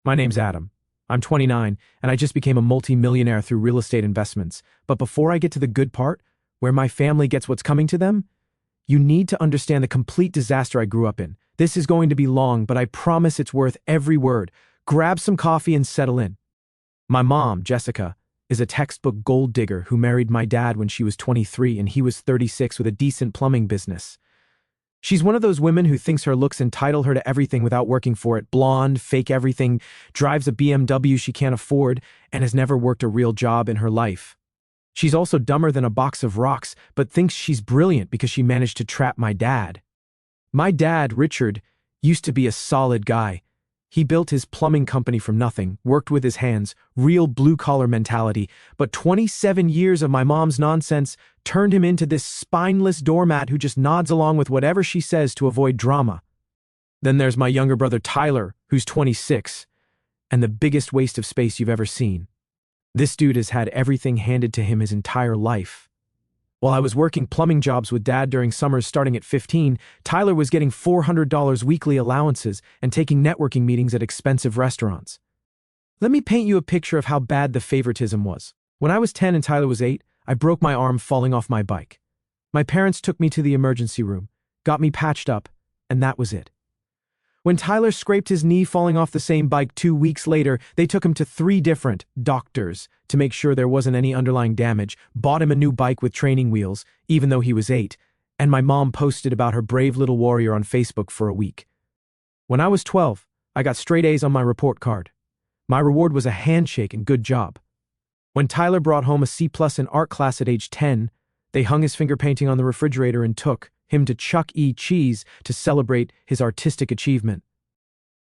My name's Adam. I'm 29, and I just became a multi-millionaire through real estate investments. But before I get to the good part, where my family gets what's coming to them, you need to understand the complete disaster I grew up in. This is going to be long, but I promise it's worth every word. Grab some coffee and settle in. My mom, Jessica, is a textbook gold digger who married my dad when she was 23 and he was 36 with a decent plumbing business. She's one of those women who thinks her looks entitle her to everything without working for it. Blonde, fake everything, drives a BMW she can't afford, and has never worked a real job in her life. She's also dumber than a box of rocks, but thinks she's brilliant because she managed to trap my dad. My dad, Richard, used to be a solid guy. He built his plumbing company from nothing, worked with his hands, real blue-collar mentality, but 27 years of my mom's nonsense turned him into this spineless doormat who just nods along with whatever she says to avoid drama. Then there's my younger brother Tyler, who's 26, and the biggest waste of space you've ever seen. This dude has had everything handed to him his entire life. While I was working plumbing jobs with Dad during summers starting at 15, Tyler was getting $400 weekly allowances and taking networking meetings at expensive restaurants. Let me paint you a picture of how bad the favoritism was. When I was 10 and Tyler was 8, I broke my arm falling off my bike. My parents took me to the emergency room, got me patched up, and that was it. When Tyler scraped his knee falling off the same bike 2 weeks later, they took him to 3 different doctors to make sure there wasn't any underlying damage, bought him a new bike with training wheels, even though he was 8, and my mom posted about her brave little warrior on Facebook for a week. When I was 12, I got straight A's on my report card. My reward was a handshake and good job. When Tyler brought home a C+ in art class at age 10, they hung his finger painting on the refrigerator and took him to Chuck E. Cheese to celebrate his artistic achievement.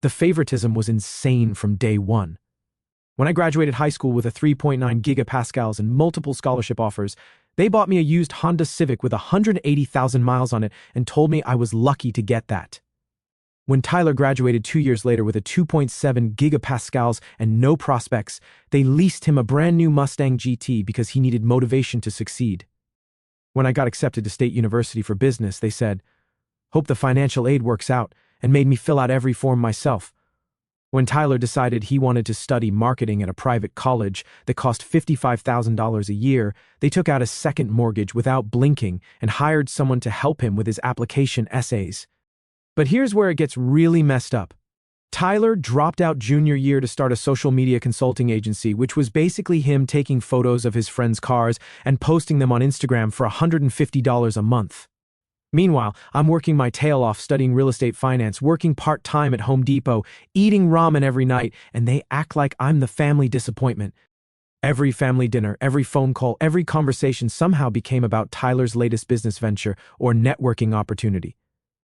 The favoritism was insane from day one. When I graduated high school with a 3.9 gigapascals and multiple scholarship offers, they bought me a used Honda Civic with 180,000 miles on it and told me I was lucky to get that. When Tyler graduated 2 years later with a 2.7 gigapascals and no prospects, they leased him a brand new Mustang GT because he needed motivation to succeed. When I got accepted to State University for business, they said, "Hope the financial aid works out," and made me fill out every form myself. When Tyler decided he wanted to study marketing at a private college that cost $55,000 a year, they took out a second mortgage without blinking and hired someone to help him with his application essays. But here's where it gets really messed up. Tyler dropped out junior year to start a social media consulting agency, which was basically him taking photos of his friends' cars and posting them on Instagram for $150 a month. Meanwhile, I'm working my tail off studying real estate finance, working part-time at Home Depot, eating ramen every night, and they act like I'm the family disappointment. Every family dinner, every phone call, every conversation somehow became about Tyler's latest business venture or networking opportunity.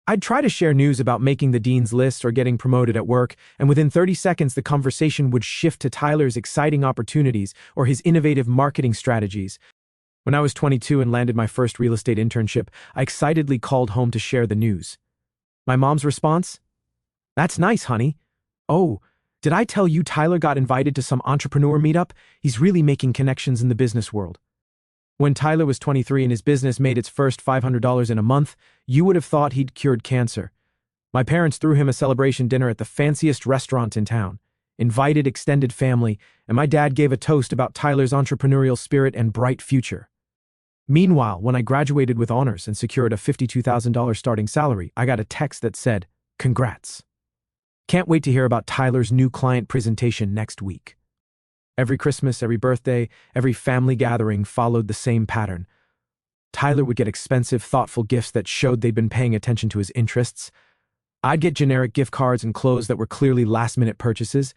I'd try to share news about making the dean's list or getting promoted at work, and within 30 seconds the conversation would shift to Tyler's exciting opportunities or his innovative marketing strategies. When I was 22 and landed my first real estate internship, I excitedly called home to share the news. My mom's response? "That's nice, honey. Oh, did I tell you Tyler got invited to some entrepreneur meetup? He's really making connections in the business world." When Tyler was 23 and his business made its first $500 in a month, you would have thought he'd cured cancer. My parents threw him a celebration dinner at the fanciest restaurant in town, invited extended family, and my dad gave a toast about Tyler's entrepreneurial spirit and bright future. Meanwhile, when I graduated with honors and secured a $52,000 starting salary, I got a text that said, "Congrats. Can't wait to hear about Tyler's new client presentation next week." Every Christmas, every birthday, every family gathering followed the same pattern. Tyler would get expensive, thoughtful gifts that showed they'd been paying attention to his interests. I'd get generic gift cards and clothes that were clearly last-minute purchases.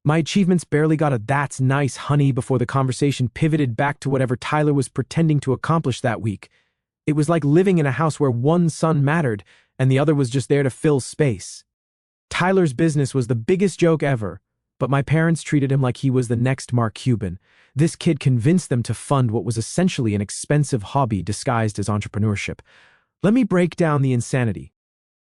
My achievements barely got a "that's nice, honey" before the conversation pivoted back to whatever Tyler was pretending to accomplish that week. It was like living in a house where one son mattered and the other was just there to fill space. Tyler's business was the biggest joke ever, but my parents treated him like he was the next Mark Cuban. This kid convinced them to fund what was essentially an expensive hobby disguised as entrepreneurship. Let me break down the insanity.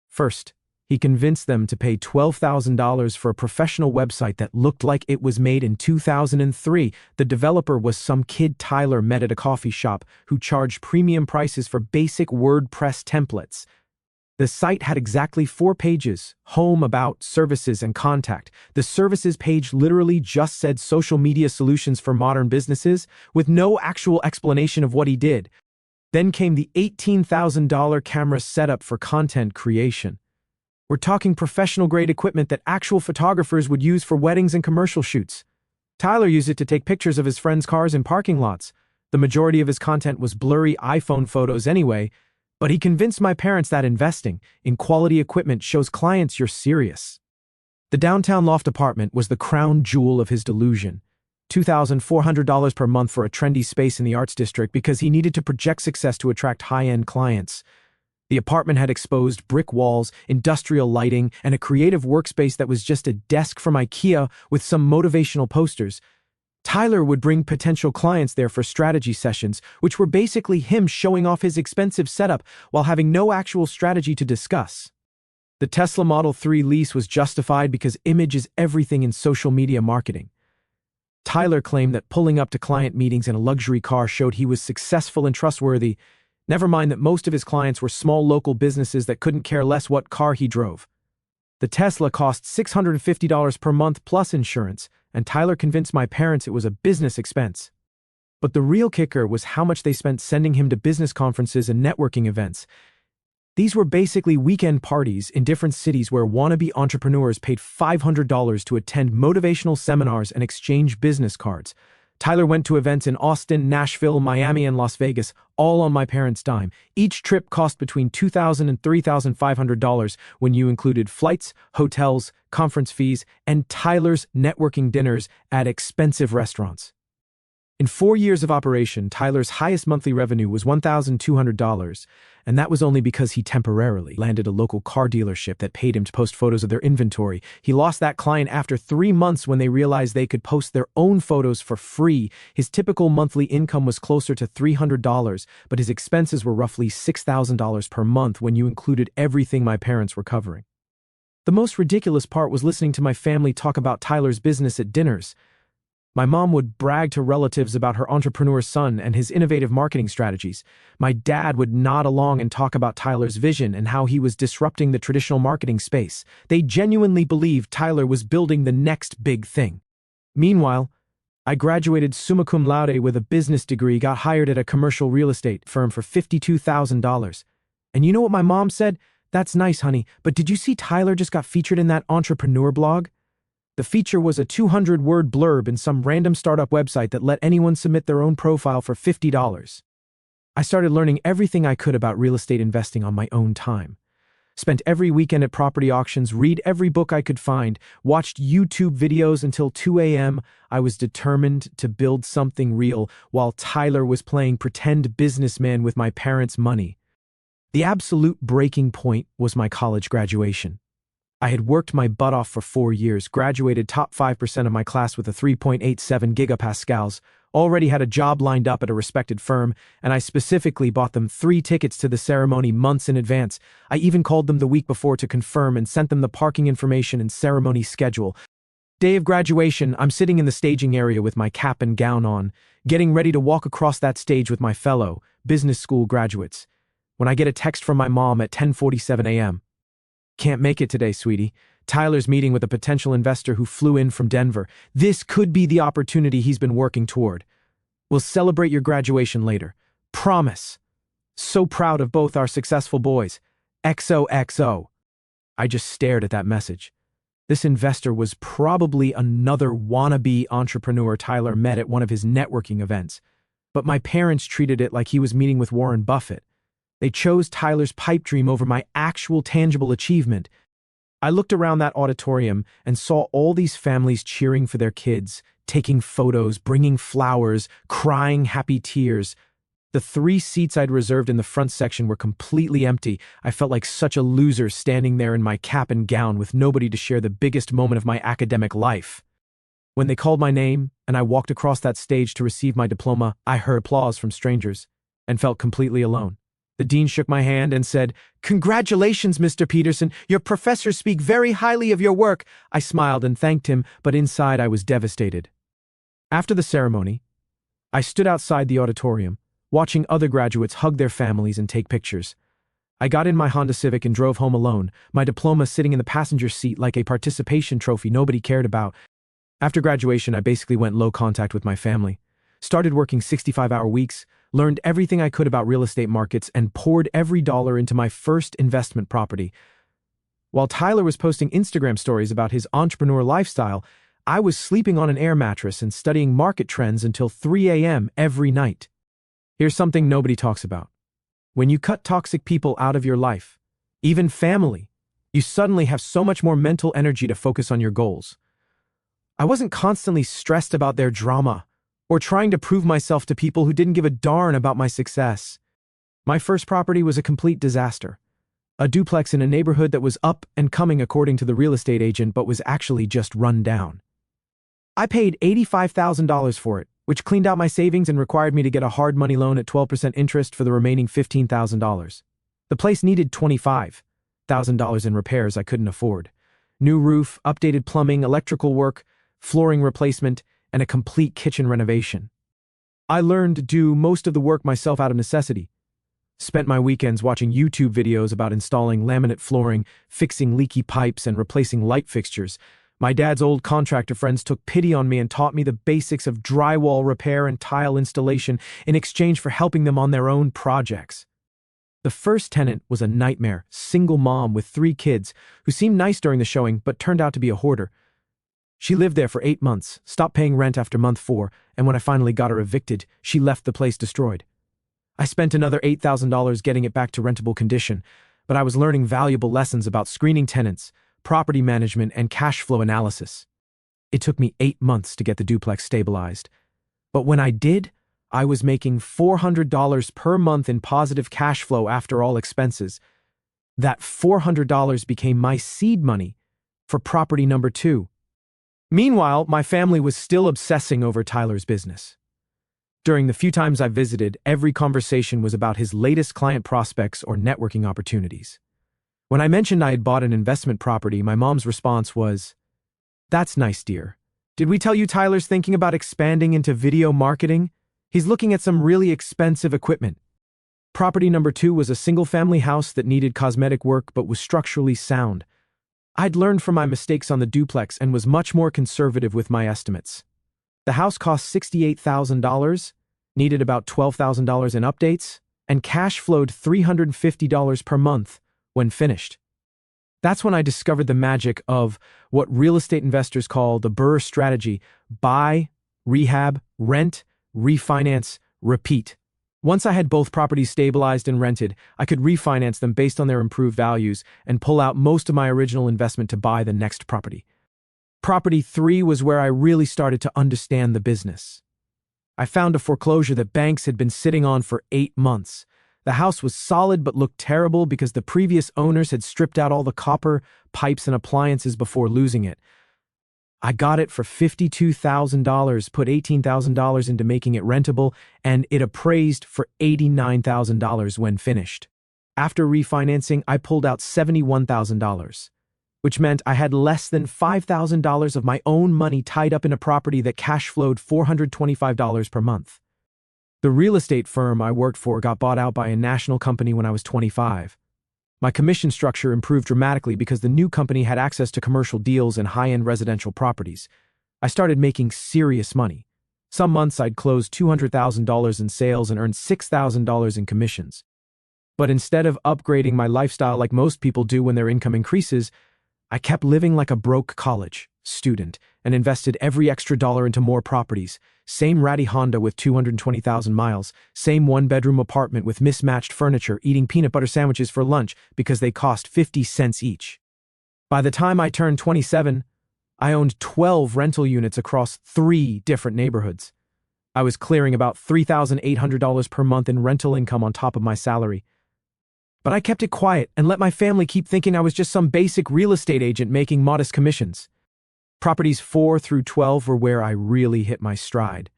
First, he convinced them to pay $12,000 for a professional website that looked like it was made in 2003. The developer was some kid Tyler met at a coffee shop who charged premium prices for basic WordPress templates. The site had exactly 4 pages: home, about, services, and contact. The services page literally just said social media solutions for modern businesses, with no actual explanation of what he did. Then came the $18,000 camera setup for content creation. We're talking professional-grade equipment that actual photographers would use for weddings and commercial shoots. Tyler used it to take pictures of his friends' cars in parking lots. The majority of his content was blurry iPhone photos anyway, but he convinced my parents that investing in quality equipment shows clients you're serious. The downtown loft apartment was the crown jewel of his delusion. $2,400 per month for a trendy space in the arts district because he needed to project success to attract high-end clients. The apartment had exposed brick walls, industrial lighting, and a creative workspace that was just a desk from IKEA with some motivational posters. Tyler would bring potential clients there for strategy sessions, which were basically him showing off his expensive setup while having no actual strategy to discuss. The Tesla Model 3 lease was justified because image is everything in social media marketing. Tyler claimed that pulling up to client meetings in a luxury car showed he was successful and trustworthy. Never mind that most of his clients were small local businesses that couldn't care less what car he drove. The Tesla cost $650 per month plus insurance, and Tyler convinced my parents it was a business expense. But the real kicker was how much they spent sending him to business conferences and networking events. These were basically weekend parties in different cities where wannabe entrepreneurs paid $500 to attend motivational seminars and exchange business cards. Tyler went to events in Austin, Nashville, Miami, and Las Vegas, all on my parents' dime. Each trip cost between $2,000 and $3,500 when you included flights, hotels, conference fees, and Tyler's networking dinners at expensive restaurants. In 4 years of operation, Tyler's highest monthly revenue was $1,200, and that was only because he temporarily landed a local car dealership that paid him to post photos of their inventory. He lost that client after 3 months when they realized they could post their own photos for free. His typical monthly income was closer to $300, but his expenses were roughly $6,000 per month when you included everything my parents were covering. The most ridiculous part was listening to my family talk about Tyler's business at dinners. My mom would brag to relatives about her entrepreneur son and his innovative marketing strategies. My dad would nod along and talk about Tyler's vision and how he was disrupting the traditional marketing space. They genuinely believed Tyler was building the next big thing. Meanwhile, I graduated summa cum laude with a business degree, got hired at a commercial real estate firm for $52,000. And you know what my mom said? "That's nice, honey, but did you see Tyler just got featured in that entrepreneur blog?" The feature was a 200-word blurb in some random startup website that let anyone submit their own profile for $50. I started learning everything I could about real estate investing on my own time. Spent every weekend at property auctions, read every book I could find, watched YouTube videos until 2 a.m. I was determined to build something real while Tyler was playing pretend businessman with my parents' money. The absolute breaking point was my college graduation. I had worked my butt off for 4 years, graduated top 5% of my class with a 3.87 gigapascals, already had a job lined up at a respected firm, and I specifically bought them 3 tickets to the ceremony months in advance. I even called them the week before to confirm and sent them the parking information and ceremony schedule. Day of graduation, I'm sitting in the staging area with my cap and gown on, getting ready to walk across that stage with my fellow business school graduates, when I get a text from my mom at 10:47 a.m. "Can't make it today, sweetie. Tyler's meeting with a potential investor who flew in from Denver. This could be the opportunity he's been working toward. We'll celebrate your graduation later. Promise. So proud of both our successful boys. XOXO." I just stared at that message. This investor was probably another wannabe entrepreneur Tyler met at one of his networking events, but my parents treated it like he was meeting with Warren Buffett. They chose Tyler's pipe dream over my actual tangible achievement. I looked around that auditorium and saw all these families cheering for their kids, taking photos, bringing flowers, crying happy tears. The 3 seats I'd reserved in the front section were completely empty. I felt like such a loser standing there in my cap and gown with nobody to share the biggest moment of my academic life. When they called my name and I walked across that stage to receive my diploma, I heard applause from strangers and felt completely alone. The dean shook my hand and said, "Congratulations, Mr. Peterson. Your professors speak very highly of your work." I smiled and thanked him, but inside I was devastated. After the ceremony, I stood outside the auditorium, watching other graduates hug their families and take pictures. I got in my Honda Civic and drove home alone, my diploma sitting in the passenger seat like a participation trophy nobody cared about. After graduation, I basically went low contact with my family. Started working 65-hour weeks, learned everything I could about real estate markets, and poured every dollar into my first investment property. While Tyler was posting Instagram stories about his entrepreneur lifestyle, I was sleeping on an air mattress and studying market trends until 3 a.m. every night. Here's something nobody talks about. When you cut toxic people out of your life, even family, you suddenly have so much more mental energy to focus on your goals. I wasn't constantly stressed about their drama or trying to prove myself to people who didn't give a darn about my success. My first property was a complete disaster. A duplex in a neighborhood that was up and coming according to the real estate agent but was actually just run down. I paid $85,000 for it, which cleaned out my savings and required me to get a hard money loan at 12% interest for the remaining $15,000. The place needed $25,000 in repairs I couldn't afford. New roof, updated plumbing, electrical work, flooring replacement, and a complete kitchen renovation. I learned to do most of the work myself out of necessity. Spent my weekends watching YouTube videos about installing laminate flooring, fixing leaky pipes, and replacing light fixtures. My dad's old contractor friends took pity on me and taught me the basics of drywall repair and tile installation in exchange for helping them on their own projects. The first tenant was a nightmare, single mom with 3 kids who seemed nice during the showing but turned out to be a hoarder. She lived there for 8 months, stopped paying rent after month 4, and when I finally got her evicted, she left the place destroyed. I spent another $8,000 getting it back to rentable condition, but I was learning valuable lessons about screening tenants, property management, and cash flow analysis. It took me 8 months to get the duplex stabilized, but when I did, I was making $400 per month in positive cash flow after all expenses. That $400 became my seed money for property number 2. Meanwhile, my family was still obsessing over Tyler's business. During the few times I visited, every conversation was about his latest client prospects or networking opportunities. When I mentioned I had bought an investment property, my mom's response was, "That's nice, dear. Did we tell you Tyler's thinking about expanding into video marketing? He's looking at some really expensive equipment." Property number 2 was a single-family house that needed cosmetic work but was structurally sound. I'd learned from my mistakes on the duplex and was much more conservative with my estimates. The house cost $68,000, needed about $12,000 in updates, and cash flowed $350 per month when finished. That's when I discovered the magic of what real estate investors call the BRRRR strategy: buy, rehab, rent, refinance, repeat. Once I had both properties stabilized and rented, I could refinance them based on their improved values and pull out most of my original investment to buy the next property. Property 3 was where I really started to understand the business. I found a foreclosure that banks had been sitting on for 8 months. The house was solid but looked terrible because the previous owners had stripped out all the copper, pipes, and appliances before losing it. I got it for $52,000, put $18,000 into making it rentable, and it appraised for $89,000 when finished. After refinancing, I pulled out $71,000, which meant I had less than $5,000 of my own money tied up in a property that cash flowed $425 per month. The real estate firm I worked for got bought out by a national company when I was 25. My commission structure improved dramatically because the new company had access to commercial deals and high-end residential properties. I started making serious money. Some months I'd close $200,000 in sales and earn $6,000 in commissions. But instead of upgrading my lifestyle like most people do when their income increases, I kept living like a broke college student and invested every extra dollar into more properties. Same ratty Honda with 220,000 miles, same one-bedroom apartment with mismatched furniture, eating peanut butter sandwiches for lunch because they cost 50 cents each. By the time I turned 27, I owned 12 rental units across 3 different neighborhoods. I was clearing about $3,800 per month in rental income on top of my salary. But I kept it quiet and let my family keep thinking I was just some basic real estate agent making modest commissions. Properties 4 through 12 were where I really hit my stride.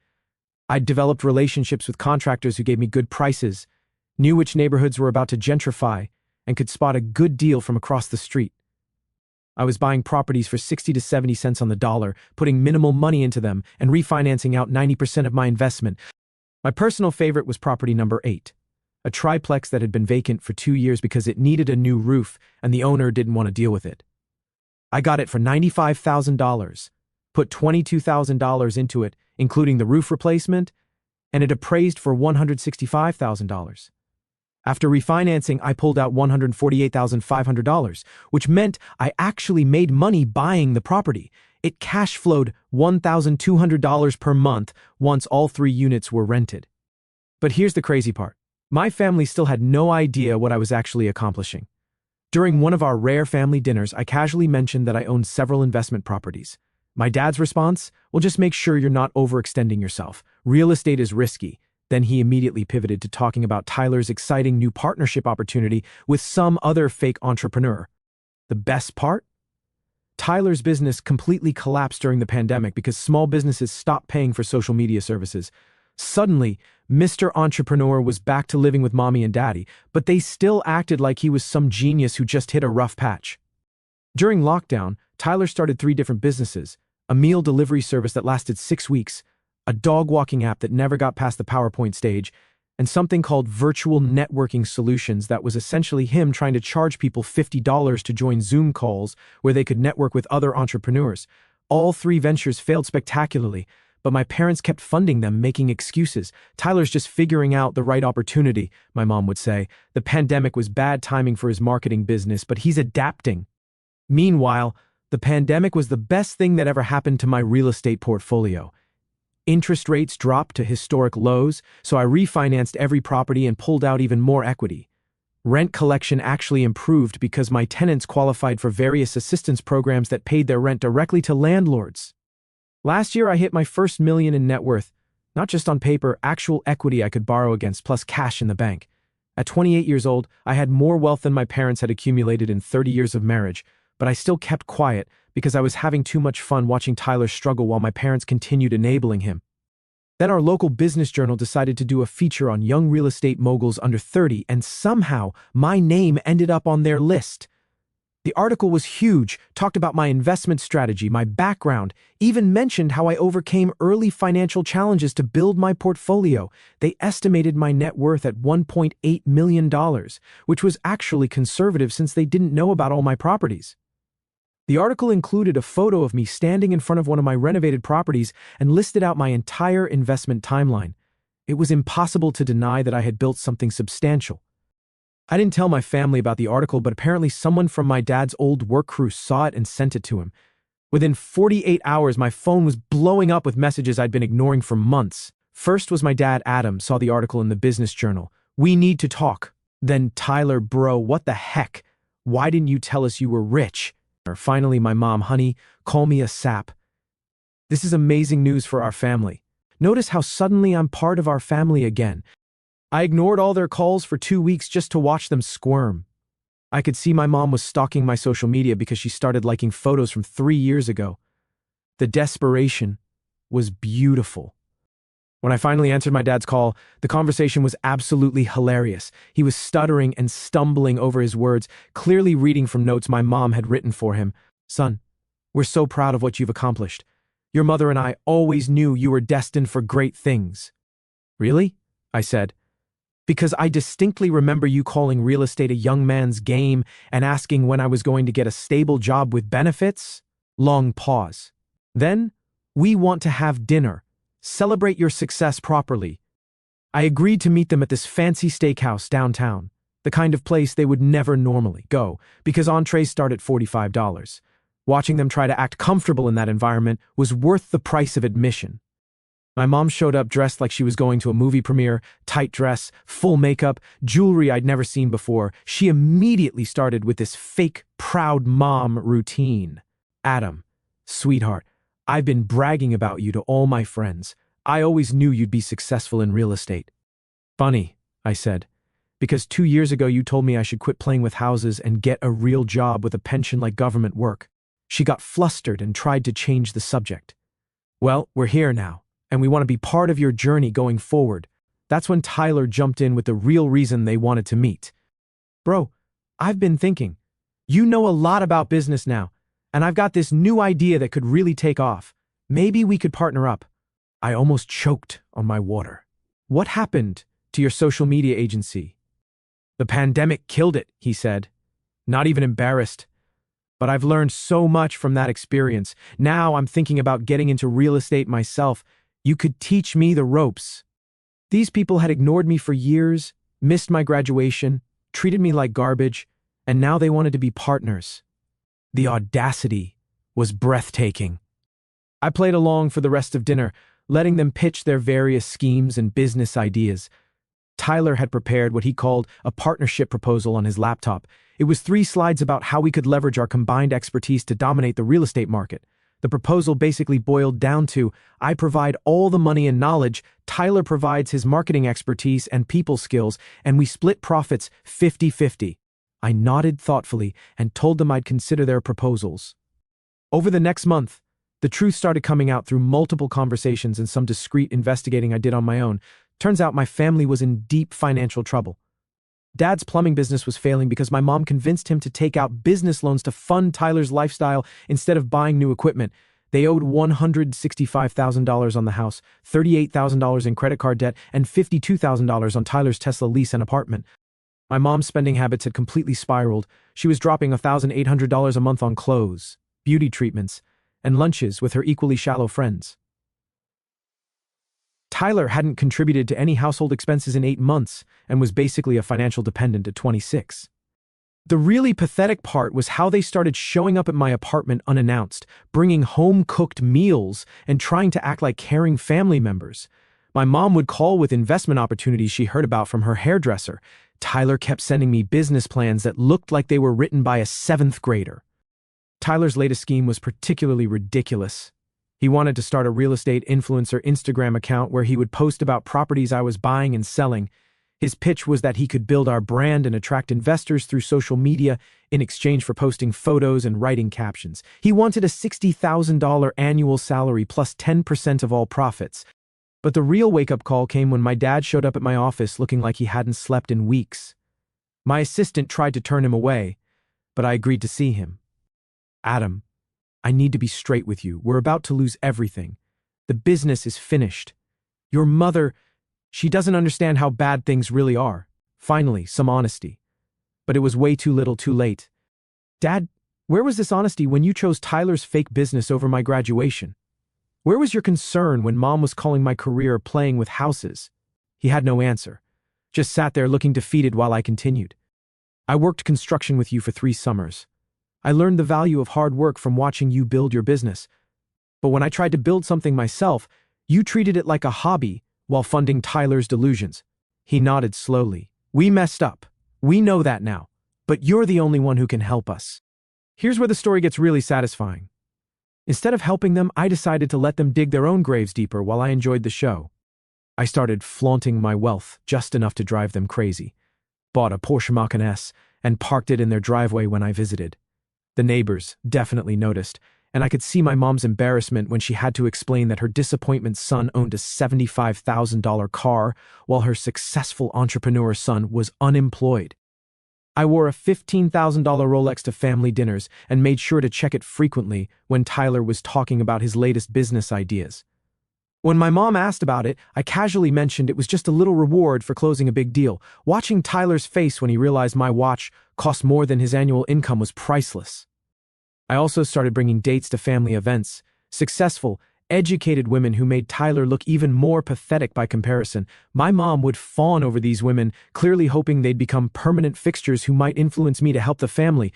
I'd developed relationships with contractors who gave me good prices, knew which neighborhoods were about to gentrify, and could spot a good deal from across the street. I was buying properties for 60 to 70 cents on the dollar, putting minimal money into them, and refinancing out 90% of my investment. My personal favorite was property number 8. a triplex that had been vacant for 2 years because it needed a new roof and the owner didn't want to deal with it. I got it for $95,000, put $22,000 into it, including the roof replacement, and it appraised for $165,000. After refinancing, I pulled out $148,500, which meant I actually made money buying the property. It cash flowed $1,200 per month once all 3 units were rented. But here's the crazy part. My family still had no idea what I was actually accomplishing. During one of our rare family dinners, I casually mentioned that I owned several investment properties. My dad's response? Well, just make sure you're not overextending yourself. Real estate is risky. Then he immediately pivoted to talking about Tyler's exciting new partnership opportunity with some other fake entrepreneur. The best part? Tyler's business completely collapsed during the pandemic because small businesses stopped paying for social media services. Suddenly, Mr. Entrepreneur was back to living with mommy and daddy, but they still acted like he was some genius who just hit a rough patch. During lockdown, Tyler started 3 different businesses: a meal delivery service that lasted 6 weeks, a dog walking app that never got past the PowerPoint stage, and something called virtual networking solutions that was essentially him trying to charge people $50 to join Zoom calls where they could network with other entrepreneurs. All 3 ventures failed spectacularly, but my parents kept funding them, making excuses. Tyler's just figuring out the right opportunity, my mom would say. The pandemic was bad timing for his marketing business, but he's adapting. Meanwhile, the pandemic was the best thing that ever happened to my real estate portfolio. Interest rates dropped to historic lows, so I refinanced every property and pulled out even more equity. Rent collection actually improved because my tenants qualified for various assistance programs that paid their rent directly to landlords. Last year, I hit my first $1 million in net worth, not just on paper, actual equity I could borrow against plus cash in the bank. At 28 years old, I had more wealth than my parents had accumulated in 30 years of marriage, but I still kept quiet because I was having too much fun watching Tyler struggle while my parents continued enabling him. Then our local business journal decided to do a feature on young real estate moguls under 30, and somehow my name ended up on their list. The article was huge, talked about my investment strategy, my background, even mentioned how I overcame early financial challenges to build my portfolio. They estimated my net worth at $1.8 million, which was actually conservative since they didn't know about all my properties. The article included a photo of me standing in front of one of my renovated properties and listed out my entire investment timeline. It was impossible to deny that I had built something substantial. I didn't tell my family about the article, but apparently someone from my dad's old work crew saw it and sent it to him. Within 48 hours, my phone was blowing up with messages I'd been ignoring for months. First was my dad, Adam, saw the article in the business journal. "We need to talk." Then, "Tyler, bro, what the heck? Why didn't you tell us you were rich?" Finally, my mom, "Honey, call me a sap. This is amazing news for our family." Notice how suddenly I'm part of our family again. I ignored all their calls for 2 weeks just to watch them squirm. I could see my mom was stalking my social media because she started liking photos from 3 years ago. The desperation was beautiful. When I finally answered my dad's call, the conversation was absolutely hilarious. He was stuttering and stumbling over his words, clearly reading from notes my mom had written for him. "Son, we're so proud of what you've accomplished. Your mother and I always knew you were destined for great things." "Really?" I said. "Because I distinctly remember you calling real estate a young man's game and asking when I was going to get a stable job with benefits." Long pause. "Then, we want to have dinner. Celebrate your success properly." I agreed to meet them at this fancy steakhouse downtown, the kind of place they would never normally go, because entrees start at $45. Watching them try to act comfortable in that environment was worth the price of admission. My mom showed up dressed like she was going to a movie premiere, tight dress, full makeup, jewelry I'd never seen before. She immediately started with this fake, proud mom routine. "Adam, sweetheart, I've been bragging about you to all my friends. I always knew you'd be successful in real estate." "Funny," I said, "because 2 years ago you told me I should quit playing with houses and get a real job with a pension like government work." She got flustered and tried to change the subject. "Well, we're here now, and we want to be part of your journey going forward." That's when Tyler jumped in with the real reason they wanted to meet. "Bro, I've been thinking. You know a lot about business now, and I've got this new idea that could really take off. Maybe we could partner up." I almost choked on my water. "What happened to your social media agency?" "The pandemic killed it," he said. Not even embarrassed. But I've learned so much from that experience. Now I'm thinking about getting into real estate myself. You could teach me the ropes. These people had ignored me for years, missed my graduation, treated me like garbage, and now they wanted to be partners. The audacity was breathtaking. I played along for the rest of dinner, letting them pitch their various schemes and business ideas. Tyler had prepared what he called a partnership proposal on his laptop. It was 3 slides about how we could leverage our combined expertise to dominate the real estate market. The proposal basically boiled down to, I provide all the money and knowledge, Tyler provides his marketing expertise and people skills, and we split profits 50-50. I nodded thoughtfully and told them I'd consider their proposals. Over the next month, the truth started coming out through multiple conversations and some discreet investigating I did on my own. Turns out my family was in deep financial trouble. Dad's plumbing business was failing because my mom convinced him to take out business loans to fund Tyler's lifestyle instead of buying new equipment. They owed $165,000 on the house, $38,000 in credit card debt, and $52,000 on Tyler's Tesla lease and apartment. My mom's spending habits had completely spiraled. She was dropping $1,800 a month on clothes, beauty treatments, and lunches with her equally shallow friends. Tyler hadn't contributed to any household expenses in 8 months and was basically a financial dependent at 26. The really pathetic part was how they started showing up at my apartment unannounced, bringing home-cooked meals and trying to act like caring family members. My mom would call with investment opportunities she heard about from her hairdresser. Tyler kept sending me business plans that looked like they were written by a 7th grader. Tyler's latest scheme was particularly ridiculous. He wanted to start a real estate influencer Instagram account where he would post about properties I was buying and selling. His pitch was that he could build our brand and attract investors through social media in exchange for posting photos and writing captions. He wanted a $60,000 annual salary plus 10% of all profits. But the real wake-up call came when my dad showed up at my office looking like he hadn't slept in weeks. My assistant tried to turn him away, but I agreed to see him. "Adam, I need to be straight with you. We're about to lose everything. The business is finished. Your mother, she doesn't understand how bad things really are." Finally, some honesty. But it was way too little too late. "Dad, where was this honesty when you chose Tyler's fake business over my graduation? Where was your concern when Mom was calling my career playing with houses?" He had no answer, just sat there looking defeated while I continued. "I worked construction with you for 3 summers. I learned the value of hard work from watching you build your business. But when I tried to build something myself, you treated it like a hobby while funding Tyler's delusions." He nodded slowly. "We messed up. We know that now. But you're the only one who can help us." Here's where the story gets really satisfying. Instead of helping them, I decided to let them dig their own graves deeper while I enjoyed the show. I started flaunting my wealth just enough to drive them crazy. Bought a Porsche Macan S and parked it in their driveway when I visited. The neighbors definitely noticed, and I could see my mom's embarrassment when she had to explain that her disappointment son owned a $75,000 car while her successful entrepreneur son was unemployed. I wore a $15,000 Rolex to family dinners and made sure to check it frequently when Tyler was talking about his latest business ideas. When my mom asked about it, I casually mentioned it was just a little reward for closing a big deal. Watching Tyler's face when he realized my watch cost more than his annual income was priceless. I also started bringing dates to family events, successful, educated women who made Tyler look even more pathetic by comparison. My mom would fawn over these women, clearly hoping they'd become permanent fixtures who might influence me to help the family.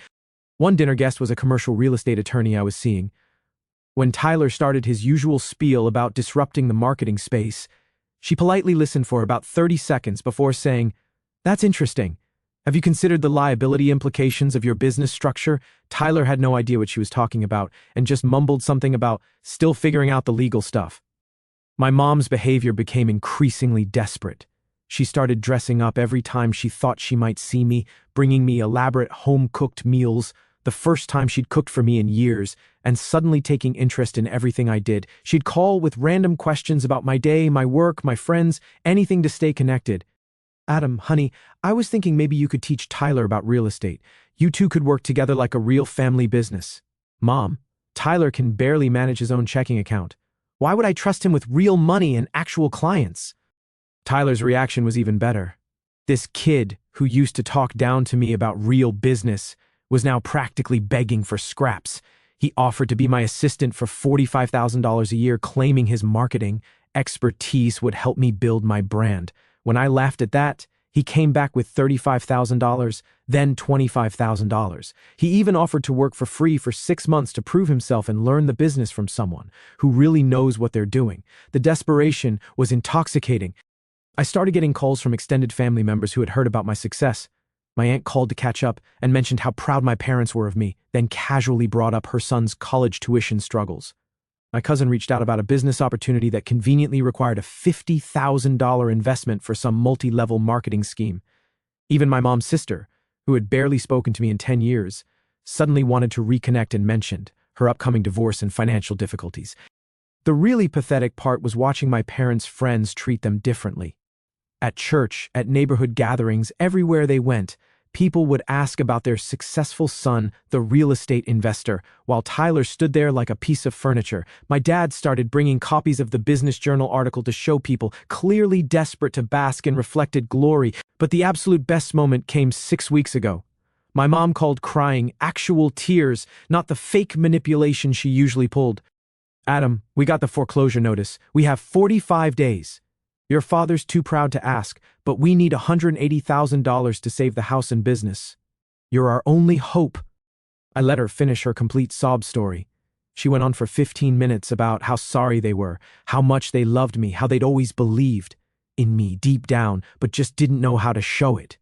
One dinner guest was a commercial real estate attorney I was seeing. When Tyler started his usual spiel about disrupting the marketing space, she politely listened for about 30 seconds before saying, "That's interesting. Have you considered the liability implications of your business structure?" Tyler had no idea what she was talking about and just mumbled something about still figuring out the legal stuff. My mom's behavior became increasingly desperate. She started dressing up every time she thought she might see me, bringing me elaborate home-cooked meals, the first time she'd cooked for me in years, and suddenly taking interest in everything I did. She'd call with random questions about my day, my work, my friends, anything to stay connected. "Adam, honey, I was thinking maybe you could teach Tyler about real estate. You two could work together like a real family business." "Mom, Tyler can barely manage his own checking account. Why would I trust him with real money and actual clients?" Tyler's reaction was even better. This kid, who used to talk down to me about real business, was now practically begging for scraps. He offered to be my assistant for $45,000 a year, claiming his marketing expertise would help me build my brand. When I laughed at that, he came back with $35,000, then $25,000. He even offered to work for free for 6 months to prove himself and learn the business from someone who really knows what they're doing. The desperation was intoxicating. I started getting calls from extended family members who had heard about my success. My aunt called to catch up and mentioned how proud my parents were of me, then casually brought up her son's college tuition struggles. My cousin reached out about a business opportunity that conveniently required a $50,000 investment for some multi-level marketing scheme. Even my mom's sister, who had barely spoken to me in 10 years, suddenly wanted to reconnect and mentioned her upcoming divorce and financial difficulties. The really pathetic part was watching my parents' friends treat them differently. At church, at neighborhood gatherings, everywhere they went, people would ask about their successful son, the real estate investor, while Tyler stood there like a piece of furniture. My dad started bringing copies of the Business Journal article to show people, clearly desperate to bask in reflected glory. But the absolute best moment came 6 weeks ago. My mom called crying, actual tears, not the fake manipulation she usually pulled. "Adam, we got the foreclosure notice. We have 45 days. Your father's too proud to ask, but we need $180,000 to save the house and business. You're our only hope." I let her finish her complete sob story. She went on for 15 minutes about how sorry they were, how much they loved me, how they'd always believed in me deep down, but just didn't know how to show it.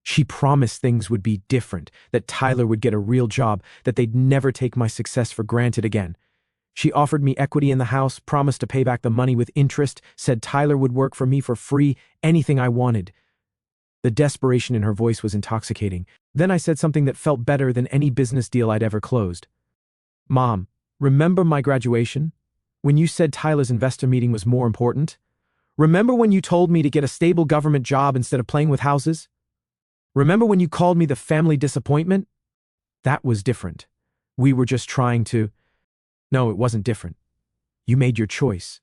She promised things would be different, that Tyler would get a real job, that they'd never take my success for granted again. She offered me equity in the house, promised to pay back the money with interest, said Tyler would work for me for free, anything I wanted. The desperation in her voice was intoxicating. Then I said something that felt better than any business deal I'd ever closed. "Mom, remember my graduation? When you said Tyler's investor meeting was more important? Remember when you told me to get a stable government job instead of playing with houses? Remember when you called me the family disappointment? That was different. We were just trying to..." "No, it wasn't different. You made your choice.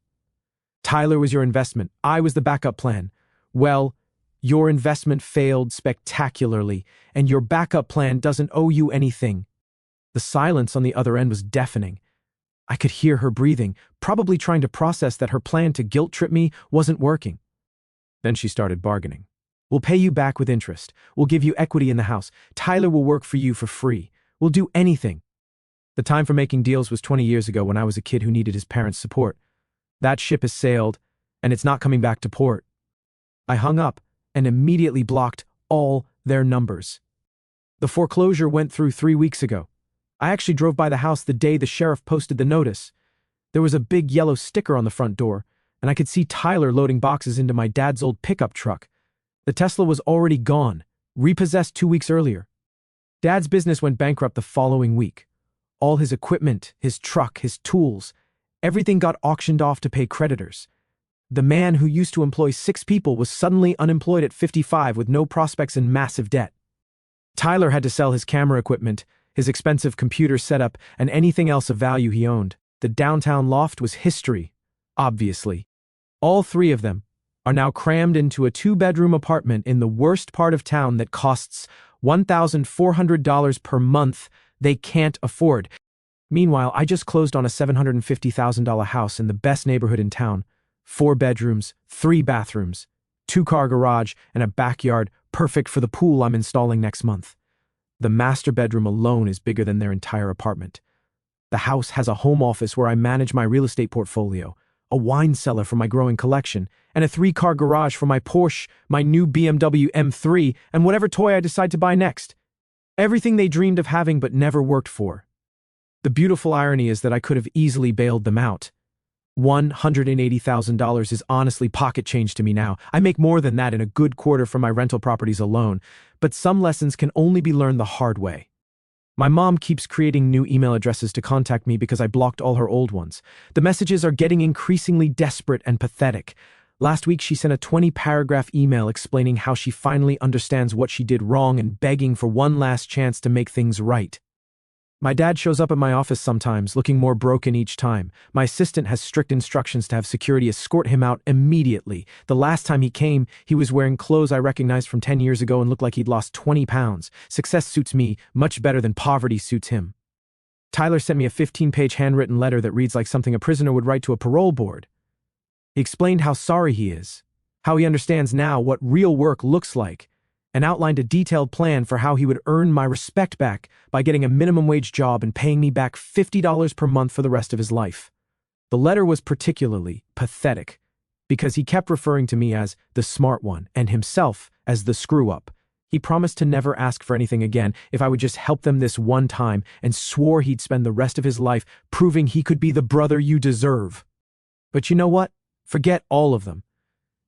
Tyler was your investment. I was the backup plan. Well, your investment failed spectacularly, and your backup plan doesn't owe you anything." The silence on the other end was deafening. I could hear her breathing, probably trying to process that her plan to guilt-trip me wasn't working. Then she started bargaining. "We'll pay you back with interest. We'll give you equity in the house. Tyler will work for you for free. We'll do anything." The time for making deals was 20 years ago when I was a kid who needed his parents' support. That ship has sailed, and it's not coming back to port. I hung up and immediately blocked all their numbers. The foreclosure went through 3 weeks ago. I actually drove by the house the day the sheriff posted the notice. There was a big yellow sticker on the front door, and I could see Tyler loading boxes into my dad's old pickup truck. The Tesla was already gone, repossessed 2 weeks earlier. Dad's business went bankrupt the following week. All his equipment, his truck, his tools, everything got auctioned off to pay creditors. The man who used to employ 6 people was suddenly unemployed at 55 with no prospects and massive debt. Tyler had to sell his camera equipment, his expensive computer setup, and anything else of value he owned. The downtown loft was history, obviously. All 3 of them are now crammed into a 2-bedroom apartment in the worst part of town that costs $1,400 per month they can't afford. Meanwhile, I just closed on a $750,000 house in the best neighborhood in town. 4 bedrooms, 3 bathrooms, 2-car garage, and a backyard perfect for the pool I'm installing next month. The master bedroom alone is bigger than their entire apartment. The house has a home office where I manage my real estate portfolio, a wine cellar for my growing collection, and a 3-car garage for my Porsche, my new BMW M3, and whatever toy I decide to buy next. Everything they dreamed of having but never worked for. The beautiful irony is that I could have easily bailed them out. $180,000 is honestly pocket change to me now. I make more than that in a good quarter from my rental properties alone, but some lessons can only be learned the hard way. My mom keeps creating new email addresses to contact me because I blocked all her old ones. The messages are getting increasingly desperate and pathetic. Last week, she sent a 20-paragraph email explaining how she finally understands what she did wrong and begging for one last chance to make things right. My dad shows up at my office sometimes, looking more broken each time. My assistant has strict instructions to have security escort him out immediately. The last time he came, he was wearing clothes I recognized from 10 years ago and looked like he'd lost 20 pounds. Success suits me much better than poverty suits him. Tyler sent me a 15-page handwritten letter that reads like something a prisoner would write to a parole board. He explained how sorry he is, how he understands now what real work looks like, and outlined a detailed plan for how he would earn my respect back by getting a minimum wage job and paying me back $50 per month for the rest of his life. The letter was particularly pathetic because he kept referring to me as the smart one and himself as the screw-up. He promised to never ask for anything again if I would just help them this one time and swore he'd spend the rest of his life proving he could be the brother you deserve. But you know what? Forget all of them.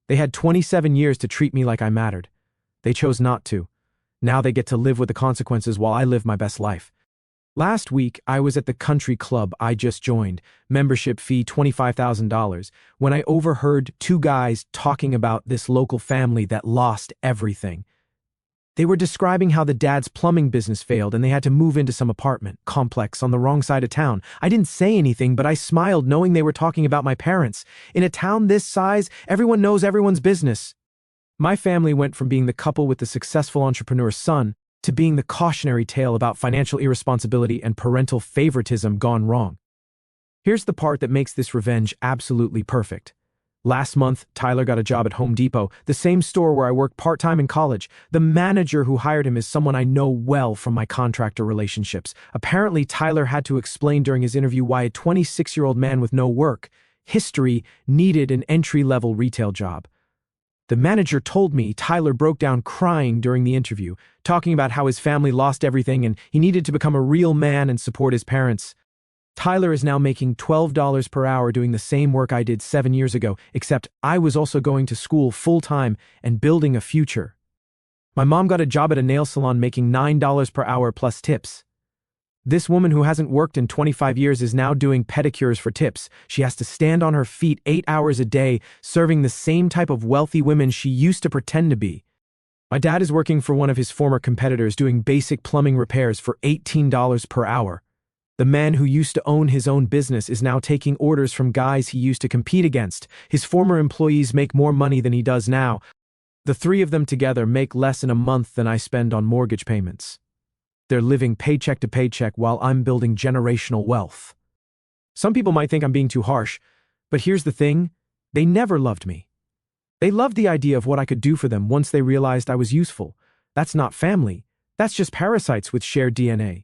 They had 27 years to treat me like I mattered. They chose not to. Now they get to live with the consequences while I live my best life. Last week, I was at the country club I just joined, membership fee $25,000, when I overheard two guys talking about this local family that lost everything. They were describing how the dad's plumbing business failed and they had to move into some apartment complex on the wrong side of town. I didn't say anything, but I smiled knowing they were talking about my parents. In a town this size, everyone knows everyone's business. My family went from being the couple with the successful entrepreneur's son to being the cautionary tale about financial irresponsibility and parental favoritism gone wrong. Here's the part that makes this revenge absolutely perfect. Last month, Tyler got a job at Home Depot, the same store where I worked part-time in college. The manager who hired him is someone I know well from my contractor relationships. Apparently, Tyler had to explain during his interview why a 26-year-old man with no work history needed an entry-level retail job. The manager told me Tyler broke down crying during the interview, talking about how his family lost everything and he needed to become a real man and support his parents. Tyler is now making $12 per hour doing the same work I did 7 years ago, except I was also going to school full-time and building a future. My mom got a job at a nail salon making $9 per hour plus tips. This woman who hasn't worked in 25 years is now doing pedicures for tips. She has to stand on her feet 8 hours a day, serving the same type of wealthy women she used to pretend to be. My dad is working for one of his former competitors doing basic plumbing repairs for $18 per hour. The man who used to own his own business is now taking orders from guys he used to compete against. His former employees make more money than he does now. The three of them together make less in a month than I spend on mortgage payments. They're living paycheck to paycheck while I'm building generational wealth. Some people might think I'm being too harsh, but here's the thing: they never loved me. They loved the idea of what I could do for them once they realized I was useful. That's not family. That's just parasites with shared DNA.